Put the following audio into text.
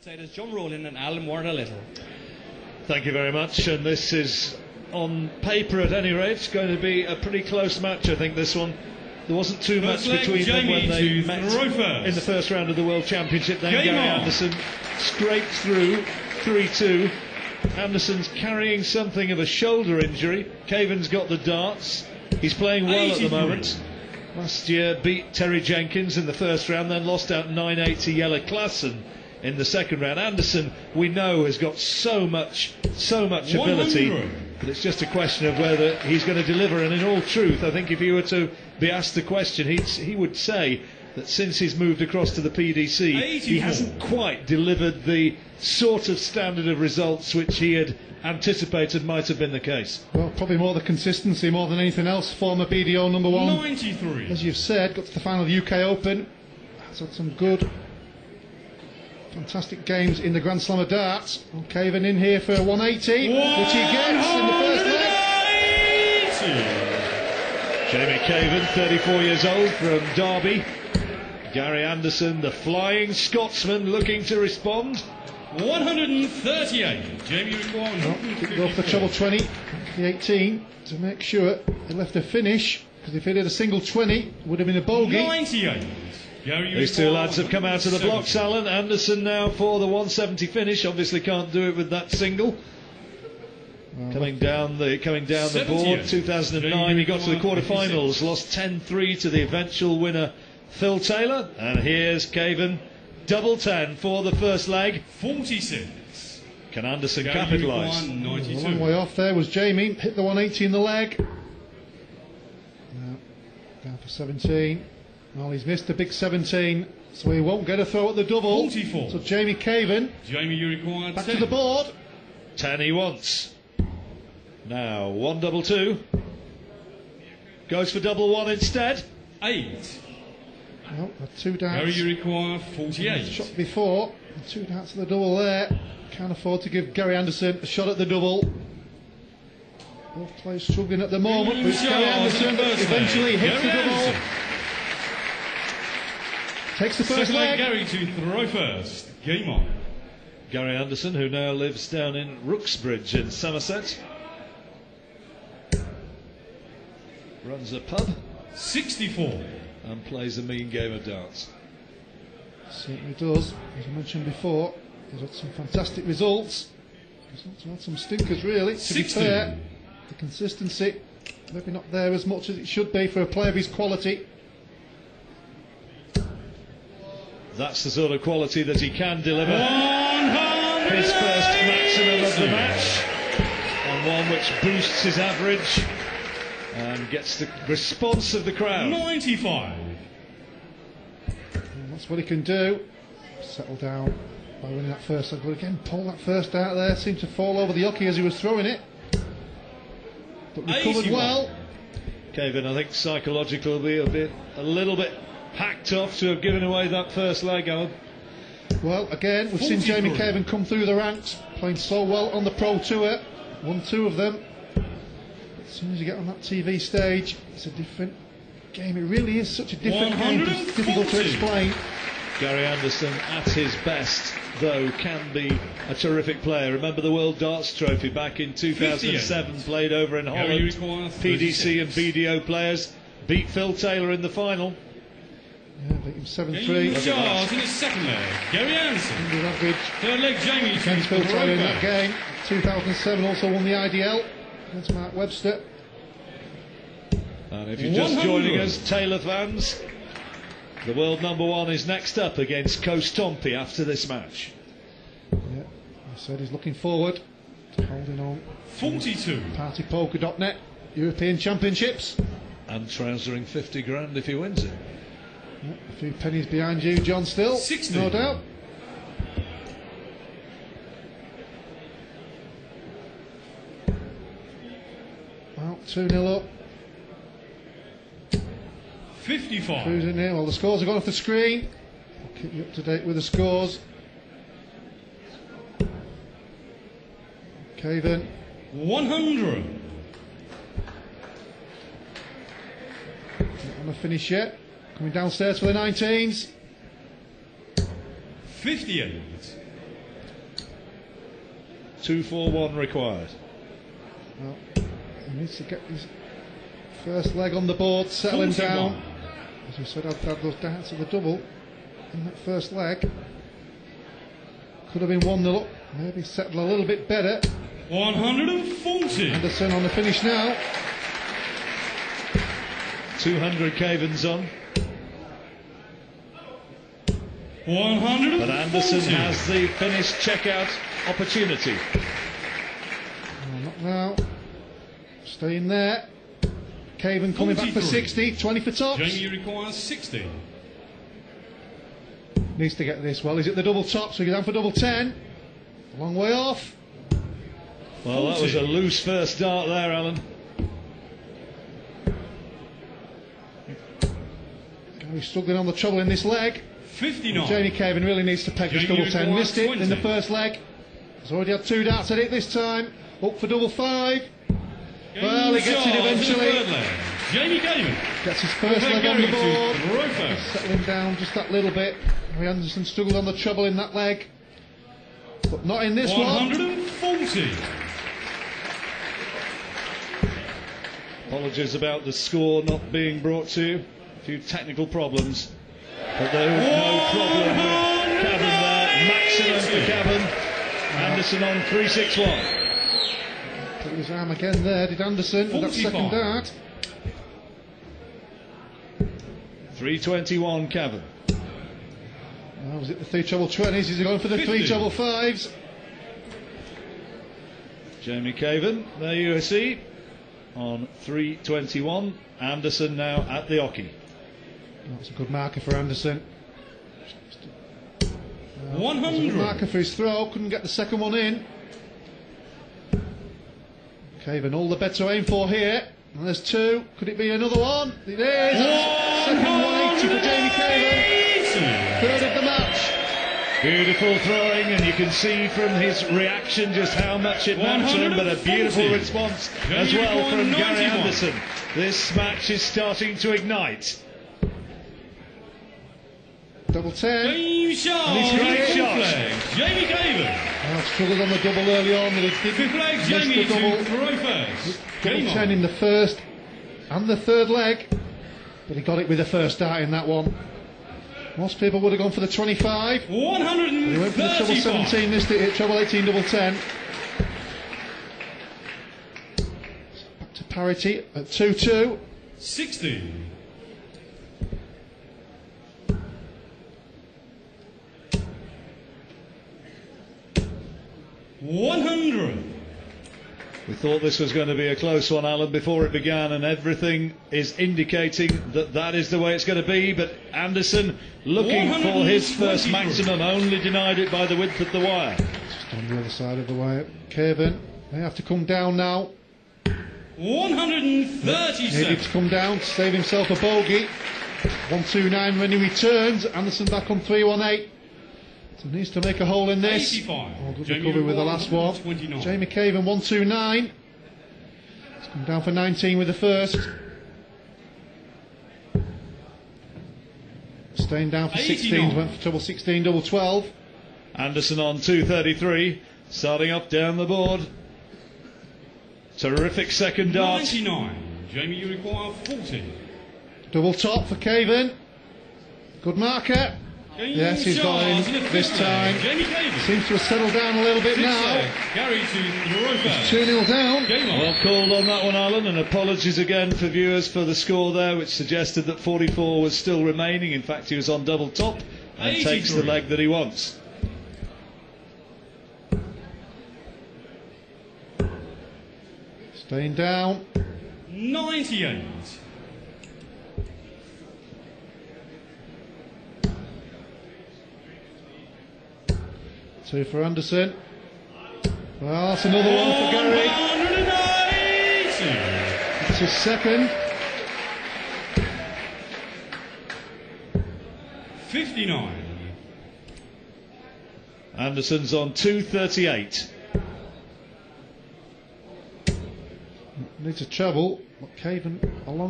Commentators John Rowland and Alan Warner Little. Thank you very much, and this is, on paper at any rate, going to be a pretty close match. I think this one, there wasn't too much between them when they met in the first round of the World Championship. Then Gary Anderson scraped through 3-2. Anderson's carrying something of a shoulder injury. Caven's got the darts. He's playing well at the moment. Last year beat Terry Jenkins in the first round, then lost out 9-8 to Jelle Klassen in the second round. Anderson, we know, has got so much ability, but it's just a question of whether he's going to deliver. And in all truth, I think if he were to be asked the question, he would say that since he's moved across to the PDC, he hasn't quite delivered the sort of standard of results which he had anticipated might have been the case. Well, probably more the consistency more than anything else. Former BDO number one, 93. As you've said, got to the final of the UK Open, has had some good, fantastic games in the Grand Slam of darts. And Caven in here for 180, which he gets in the first leg. Jamie Caven, 34 years old, from Derby. Gary Anderson, the flying Scotsman, looking to respond. 138. Jamie required. Go for treble 20, the 18, to make sure he left a finish, because if he did a single 20, it would have been a bogey. 98. These two lads have come out of the blocks, Alan. Anderson now for the 170 finish. Obviously can't do it with that single. Coming down the board. 2009, he got to the quarterfinals, lost 10-3 to the eventual winner Phil Taylor. And here's Caven, double 10 for the first leg. 46. Can Anderson capitalise? A long way off there was Jamie, hit the 180 in the leg. Down for 17. Well, he's missed a big 17, so he won't get a throw at the double. 44. So Jamie Caven, Jamie, you required back 10. to the board. 10 he wants. Now 1 double 2. Goes for double 1 instead. 8. Well, two darts. Gary, you require 48. Shot before, and 2 darts at the double there. Can't afford to give Gary Anderson a shot at the double. Both players struggling at the moment, but Gary Anderson eventually hits the double. Takes the first leg. Gary to throw first. Game on. Gary Anderson, who now lives down in Rooksbridge in Somerset, runs a pub. 64. And plays a mean game of darts. Certainly does. As I mentioned before, he's had some fantastic results. He's also had some stinkers, really. To be fair, the consistency maybe not there as much as it should be for a player of his quality. That's the sort of quality that he can deliver. His first maximum of the match, and one which boosts his average and gets the response of the crowd. 95. And that's what he can do. Settle down by winning that first leg. But again, pull that first out there. Seemed to fall over the hockey as he was throwing it, but recovered well. Caven, I think psychologically will be a little bit hacked off to have given away that first leg, Alan. Well, again, we've seen Jamie Caven come through the ranks, playing so well on the Pro Tour. Won 2 of them. As soon as you get on that TV stage, it's a different game. It really is such a different game. It's difficult to explain. Gary Anderson, at his best, though, can be a terrific player. Remember the World Darts Trophy back in 2007, played over in Holland. PDC and BDO players beat Phil Taylor in the final. Yeah, beat him 7-3. Charles in his second leg. Gary Anderson. Average. Third leg, Jamie. Against Phil Taylor in that game. 2007 also won the IDL against Mark Webster. And if you're just joining us, Taylor fans, the world number 1 is next up against Kostompi after this match. Yeah, I said he's looking forward to holding on. 42. Partypoker.net European Championships. And trousering 50 grand if he wins it. Yeah, a few pennies behind you, John, still. 60. No doubt. Well, 2-0 up. 55. Cruising here. Well, the scores have gone off the screen. I'll keep you up to date with the scores. Caven. 100. Not on the finish yet. Coming downstairs for the 19s. 58. 2-4-1 required. Well, he needs to get his first leg on the board, settling down. As we said, I'd had those darts at the double in that first leg. Could have been 1-0 up, maybe settle a little bit better. 140. Anderson on the finish now. 200 Caven's on. 140. But Anderson has the finish checkout opportunity. Not now. Staying there. Caven coming back for 60, 20 for tops. Jamie requires 60. Needs to get this well. He's at the double top, so he's down for double 10. A long way off. Well, that was a loose first dart there, Alan. He's struggling on the treble in this leg. 59. Jamie Caven really needs to peg this double 10. Missed it in the first leg. He's already had 2 darts at it this time. Up for double 5. Well, he gets it eventually. Jamie Caven gets his first leg on the board. He's settling down just that little bit. Anderson struggled on the treble in that leg, but not in this 140. Apologies about the score not being brought to you. A few technical problems. But there was no problem with Caven there. Maximum for Caven. Anderson on 3-6-1. Put his arm again there, did Anderson, with that second dart. 321 Caven. Was it the 3 treble 20s? Is he going for the 3 treble 5s? Jamie Caven, there you see, on 321. Anderson now at the hockey. That's a good marker for Anderson. 100. Good marker for his throw, couldn't get the second one in. Caven all the better to aim for here. And there's 2. Could it be another one? It is. Second 180 for Jamie Caven. Third of the match. Beautiful throwing, and you can see from his reaction just how much it meant to him, but a beautiful response as well from Gary Anderson. This match is starting to ignite. Double 10. Great shot. Jamie Caven. Struggled on the double early on, but he didn't miss the double. Double 10 in the first and the third leg, but he got it with the first dart in that one. Most people would have gone for the 25. 135. He went for the treble 17, missed it at treble 18, double 10. Back to parity at 2-2. 60. We thought this was going to be a close one, Alan, before it began, and everything is indicating that that is the way it's going to be. But Anderson looking for his first maximum, only denied it by the width of the wire. Just on the other side of the wire. Caven, they have to come down now. 137. Needed to come down to save himself a bogey. 129 when he returns. Anderson back on 318. So needs to make a hole in this. 85. Oh, good recovery with the last one. 29. Jamie Caven 129. He's come down for 19 with the first. Staying down for 16. Went for treble 16, double 12. Anderson on 233. Starting up down the board. Terrific second dart. 99. Jamie, you require 40. Double top for Caven. Good marker. Yes, he's got in this time. Seems to have settled down a little bit now. Gary to 2-0 down. Well called on that one, Alan, and apologies again for viewers for the score there, which suggested that 44 was still remaining. In fact, he was on double top and 83. Takes the leg that he wants. Staying down. 98. Two for Anderson. Well, that's another one for Gary. That's his second. 59. Anderson's on 238. Needs a treble, but Caven along.